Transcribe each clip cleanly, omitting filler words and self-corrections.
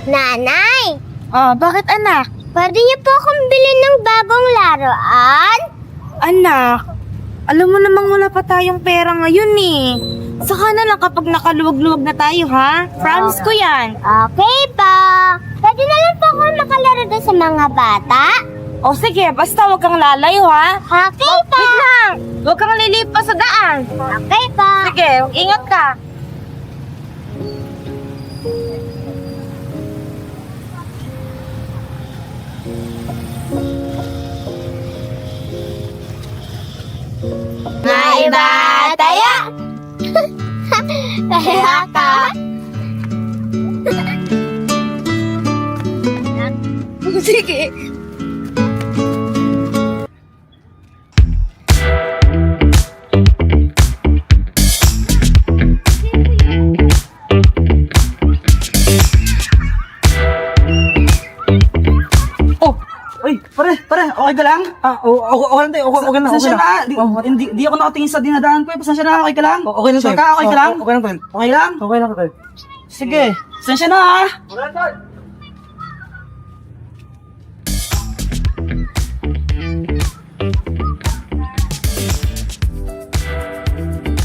Nanay, Bakit anak? pwede niyo po akong bilhin ng bagong laruan? Anak, alam mo namang wala pa tayong pera ngayon eh. Saka na lang kapag nakaluwag-luwag na tayo ha. Promise ko yan. Okay po. Pwede na lang po akong makalaro doon sa mga bata? O sige, basta huwag kang lalayo ha. Okay po. Wait lang, huwag kang lilipas sa daan. Okay po. Sige, ingat ka. May bataya. Kaya ka. Sige. Uy, pare, okay ka lang? Okay lang tayo, okay lang. Pasensya na, di ako nakatingin sa dinadaan ko eh. Pasensya na, okay ka lang? Okay lang, sir. Okay ka lang? Okay lang, tol. Okay lang? Okay lang, tol. Sige, pasensya na ha. Okay lang, tol.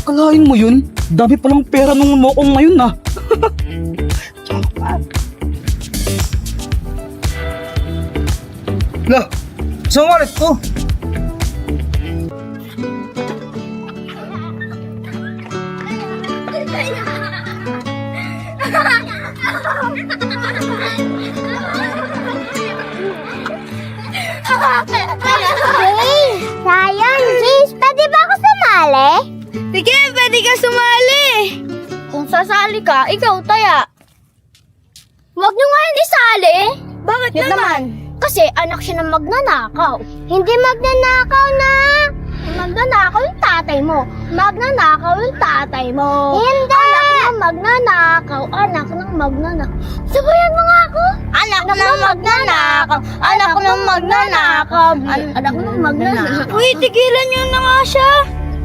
Kalahin mo yun? Dami palang pera nung mokong ngayon na. Lah, saan wallet ko? Hey, Ryan, James, pwede ba ako sumali? Sige, pwede ka sumali. Kung sasali ka, ikaw taya. Huwag niyo nga hindi sali. Bakit naman? Kasi anak siya ng magnanakaw. Hindi magnanakaw na. Magnanakaw yung tatay mo. Magnanakaw yung tatay mo. Hindi. Anak ng magnanakaw. Anak ng magnanakaw. Sabayan mo nga ako. Anak ng magnanakaw. Anak ng magnanakaw. Anak ng magnanakaw. Uy, tigilan niyo na nga siya.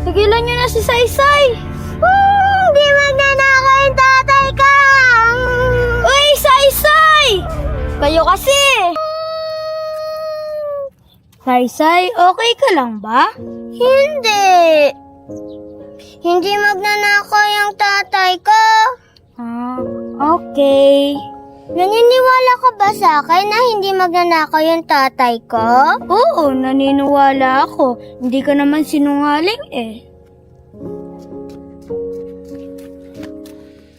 Tigilan niyo na si Saysay. Hindi magnanakaw yung tatay ka. Uy, Saysay! Kayo kasi. Saysay, okay ka lang ba? Hindi. Hindi magnanakaw yung tatay ko. Okay. Naniniwala ka ba sa akin na hindi magnanakaw yung tatay ko? Oo, naniniwala ako. Hindi ka naman sinungaling eh.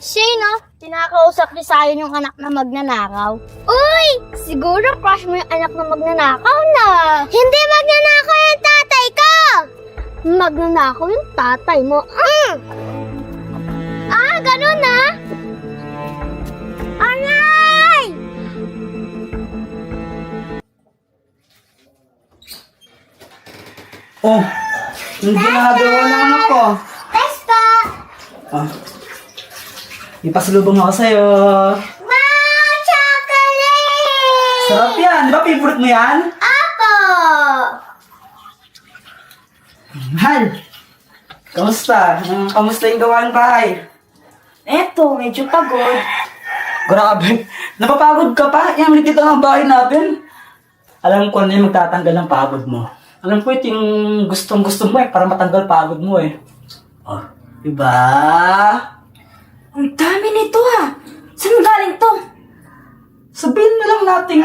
Sino? Tinakausap ni Sayon yung anak na magnanakaw? Uy! Siguro crush mo yung anak na magnanakaw na. Hindi magnanakaw yung tatay ko! Magnanakaw yung tatay mo. Ganun na? Aray! Oh, yung ginagawa ng anak ko. Thanks po! Ipasalubong ako sa'yo. Wow! Chocolate! Sarap yan. Di ba favorite mo yan? Apo! Mahal. Kamusta? Kamusta yung gawaing bahay? Eto, medyo pagod. Grabe. Napapagod ka pa? Yung litit ang bahay natin. Alam ko na yung magtatanggal ng pagod mo. Alam ko ito yung gustong-gusto mo eh, para matanggal pagod mo eh. Oh, diba? Ang dami nito ah. Saan galing to? Sabihin na lang natin,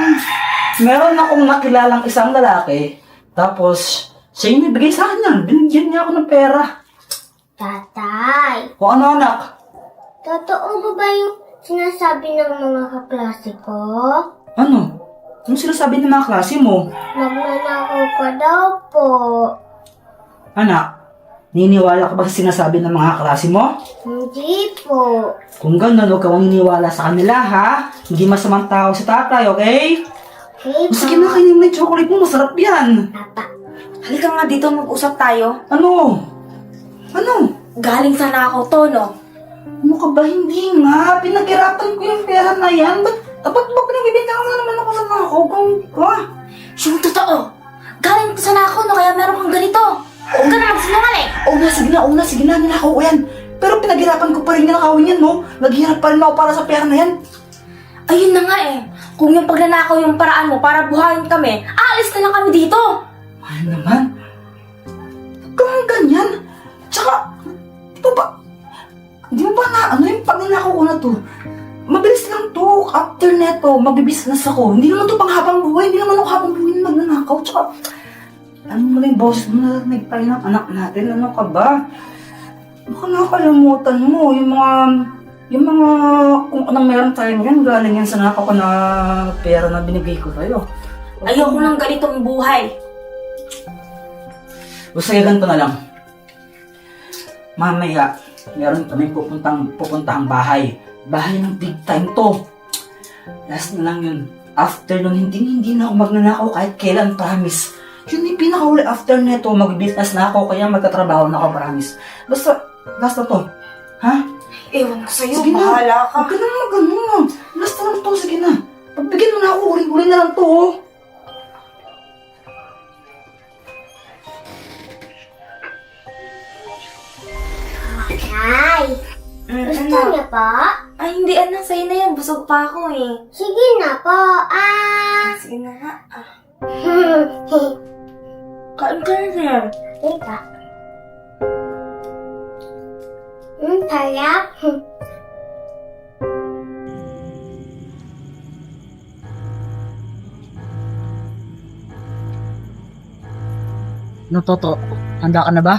meron akong nakilalang isang lalaki, tapos siya yung nabigay sa akin yan. Binigyan niya ako ng pera. Tatay, O ano anak? totoo ba yung sinasabi ng mga kaklase ko? Ano? Ano sinasabi ng mga klase mo? Magnanakaw ka daw po. Anak, niniwala ka ba sa sinasabi ng mga klase mo? Hindi po. Kung gano'n, huwag kang niniwala sa kanila, ha? Hindi masamang tao si tatay, okay? Okay O, sige na, kainin mo yung chocolate mo. Masarap yan. Papa. Halika nga dito, mag-usap tayo. Ano? Ano? Galing sana ako to, no? Ano ka ba? Hindi nga. Pinaghirapan ko yung pera na yan. Ba't ba pinagbibigyan mo naman ako sa mga kung Yung totoo. Galing sana ako, no? Kaya meron kang ganito. Huwag ka na magsinungaling. Sige na, nilakaw ko yan. Pero pinaghirapan ko pa rin yung nakawin yan, no? Naghihirap pa rin ako para sa pera na yan. Ayun na nga eh. Kung yung pagnanakaw yung paraan mo para buhayin kami, aalis na lang kami dito. Mahal naman. Huwag kang ganyan. Tsaka, di mo ba na, ano yung pagnanakaw ko na to? Mabilis lang to. After neto, magbibusiness ako. Hindi naman to pang habang buhay. Hindi naman ako habang buhay na magnanakaw. Tsaka, ano mo yung boses mo narinig tayo ng anak natin? Ano ka ba? Baka nakakalimutan mo yung mga kung anong meron tayo ngayon, galing yan sa nakaw ko na pera na binigay ko sa'yo. Ayoko ng ganitong buhay. Basta ganito na lang. Mamaya, meron kami pupuntang bahay. Bahay ng big time to. Last na lang yun. After nun, hindi na ako magnanakaw kahit kailan, promise. Yun yung pinakahuli. After neto, mag-business na ako, kaya magtatrabaho na ako, promise. Basta, last na to. Ha? Ewan ko sa'yo, Sige na. bahala ka. Huwag ka na mag-ano. Last na lang to, sige na. Pagbigyan mo na ako, uri-uri na lang to, oh. Ay, gusto niyo po? Ay, hindi anak, sa'yo na yan. Busog pa ako eh. Sige na po. Sige na nga. Kain ka na yan. Ika. Sarap. No, Toto, handa ka na ba?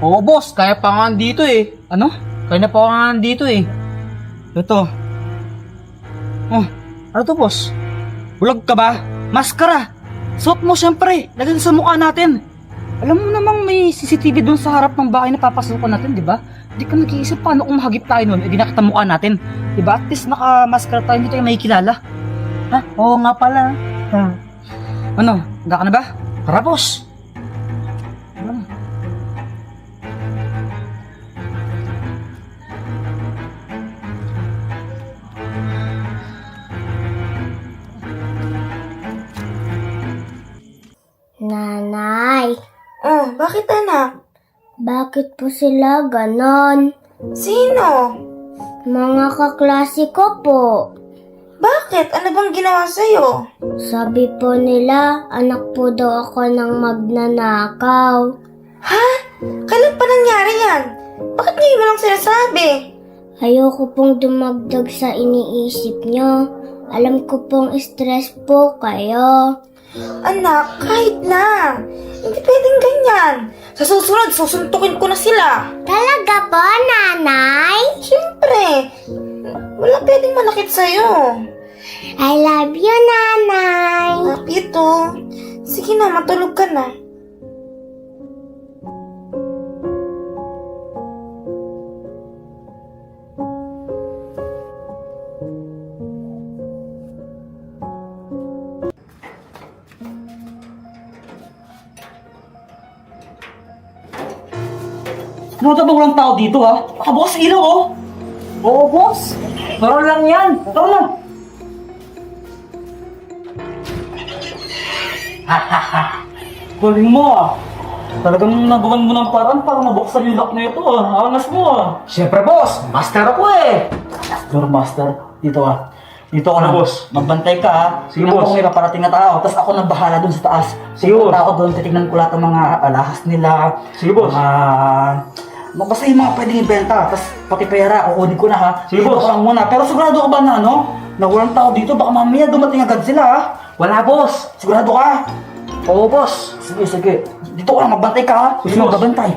Oo, boss. Kaya pa nga dito eh. Ano? Kaya na pa nga dito eh. Ito. Oh, ano to, boss? Bulag ka ba? Maskara. Suot mo siyempre. Lagyan sa mukha natin. Alam mo namang may CCTV doon sa harap ng bahay na papasukan natin, di ba? Di ka nag-iisip paano kung mahagip tayo nun, eh di nakita mukha natin. Di ba? At least naka-maskara tayo, hindi tayo may kilala. Ha? Oo nga pala. Ha? Ano? Handa ka na ba? Tara, boss. Ano? Nanay, Oh, bakit anak? bakit po sila ganon? Sino? Mga kaklase ko po. Bakit? Ano bang ginawa sa'yo? Sabi po nila, anak po daw ako ng magnanakaw. Ha? Kailan pa nangyari yan? Bakit ngayon mo lang sinasabi? Ayoko pong dumagdag sa iniisip nyo. Alam ko pong stress po kayo. Anak, kahit na. Hindi pwedeng ganyan. Sa susunod, susuntukin ko na sila. Talaga po, nanay? Siyempre. Wala pwedeng manakit sa'yo. I love you, nanay. Pito. Sige na, matulog ka na. Ano ba walang tao dito, ha? Nakabukas sa ilaw, oh. Oo, boss. Meron lang yan. Tara na. Galing mo, ah. Talagang nagawan mo ng paraan para mabuksan yung lock na ito, ah. Angas mo, ah. Siyempre, boss. Master ako eh. Lord Master, dito, ah. Dito ako na, boss. Magbantay ka, ha. Sige, Tingnan ko boss. kung may paparating na tao. Tapos ako nang bahala dun sa taas. Sige, boss. Pupunta ako doon, titignan ko lahat ng mga alahas nila. Sige, boss. Basta yung mga pwedeng ibenta, tapos pati pera, kukunin ko na, ha. Sige, Dito boss. ko lang muna. Pero sigurado ka ba na, na walang tao dito? Baka mamaya dumating agad sila, ha. Wala, boss. Sigurado ka? Oo, boss. Sige, sige. Dito ko lang, magbantay ka, ha. Sige, Sige, boss. magbantay.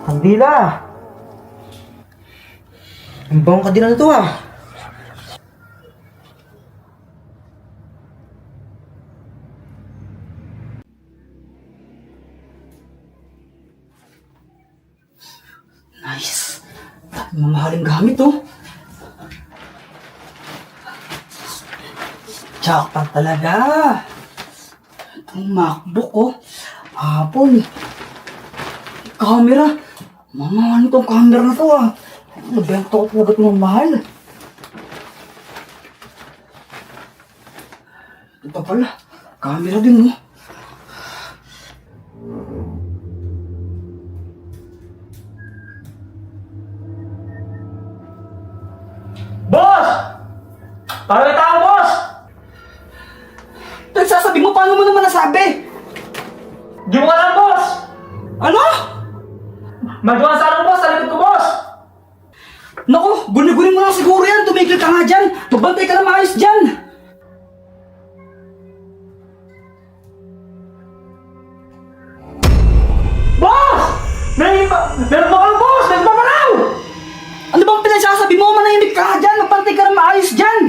Kandila. Ang bawang kandila na to, ah. Nice. Mamahaling gamit, oh. Jackpot talaga. Itong MacBook, oh. Apple. Camera. Mamahal itong camera na to, ah. Nabenta ko talaga ito ng mahal. Ito pala. Camera din, oh. Para may tao, boss! Nagsasabi mo, paano mo naman nasabi? Di mo alam, boss! Ano? Magawa sa boss, sa likod ko, boss! Naku, guni-guni mo lang siguro yan. Tumigil ka nga dyan. Magbantay ka na maayos dyan. Boss! Meron ba kayo, boss? Nagpapalaw! Ano bang pinagsasabi mo? Manahimik ka nga dyan. Magbantay ka na maayos dyan.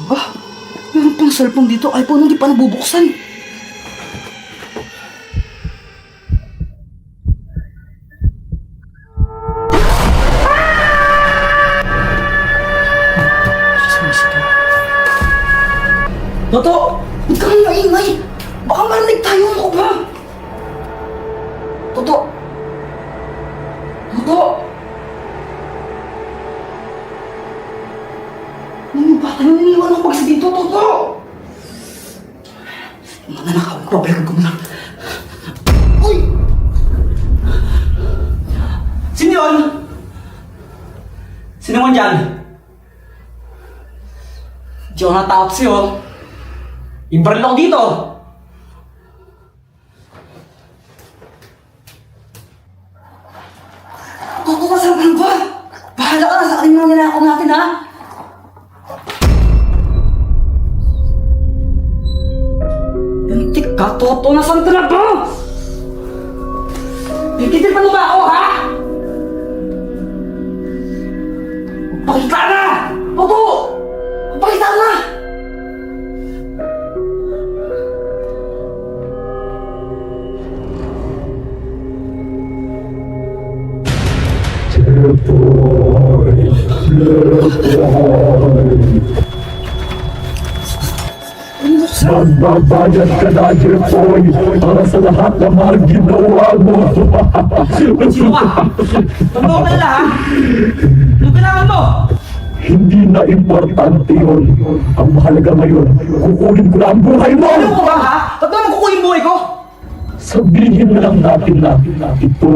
Ba? Meron pang cellphone dito. iPhone hindi pa nabubuksan. Toto! Huwag kang maingay! Baka marinig tayo ako ba? Toto! Toto! Baka naniniwan ako pag sa dito, Toto! Mga nanakaw ko, babalikan ko muna. Uy! Sino yun? Sino mo dyan? Di ako natakot sa'yo. Imbaril ako dito! Toto, masarap lang ba? Bahala ka na sa akin mga ninakaw natin, ha? Yantik ka, Toto! Nasaan ka na ba? Pagkitipan mo ba ako, ha? Magpakita na! Toto! Magpakita na! Magbabayad ka na, Jeffoy, para sa lahat ng mga ginawa mo. Sino ka? Tanda ko pala, ha? Ano kailangan mo? Hindi na importante yun. Ang mahalaga ngayon, kukunin ko na ang buhay mo. Ano ko ba, ha? Ba't naman kukuhin buhay ko? Sabihin na lang natin na ito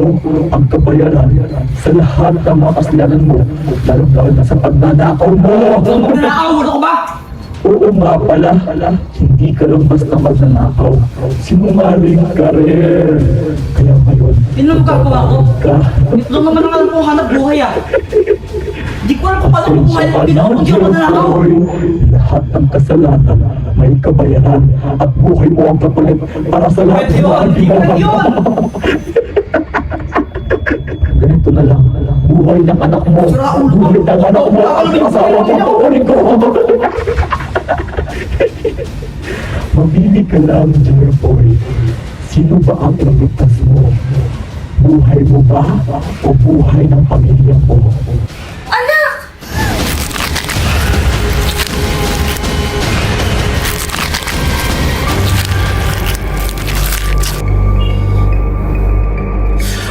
ang kabayaran sa lahat ng mga kasalanan mo, lalo na sa pagnanakaw mo. Ano magnanakaw? Ano ko ba? Oo nga pala, hindi ka lang basta magnanakaw. Sinungaling ka rin. Kaya ngayon, Ano ang gagawa ko? ka. Ito lang naman ang alam ko hanap buhay, ha? Hindi ko alam kung paano kung buhay ng pinako kung di ako magnanakaw. Lahat ng kasalanan may kabayaran at buhay mo ang kapalit para sa lahat Pwede ng mga yun! Hindi ko ginawa lang yun! Ganito na lang, buhay ng anak mo, buhay ng anak mo, ang asawa mo, kukunin ko. Mamili ka lang, Jeffoy. Sino ba ang iligtas mo? Buhay mo ba o buhay ng pamilya mo? Anak!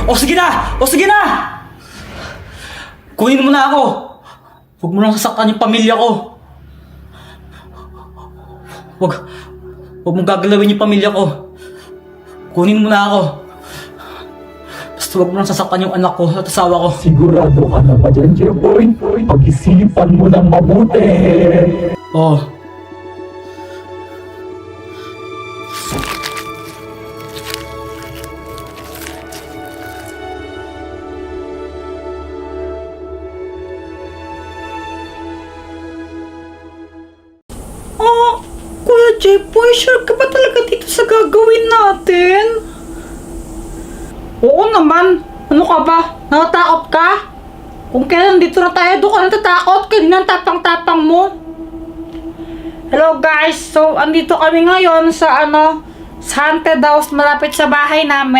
O sige na! O sige na! Kunin mo na ako! Huwag mo lang sasaktan yung pamilya ko! Huwag mong gagalawin yung pamilya ko! Kunin mo na ako! Basta huwag mo lang sasaktan yung anak ko at asawa ko! Sigurado ka na ba dyan, Jeffoy? Pag-isipan mo ng mabuti. Oh. Kuya Jeffoy, sure ka ba talaga dito sa gagawin natin? Oo naman. Ano ka ba? Natatakot ka? Kung kailan dito na tayo, doon ka natatakot. Kanina ang tapang-tapang mo. Hello guys, so andito kami ngayon sa sa haunted house malapit sa bahay namin.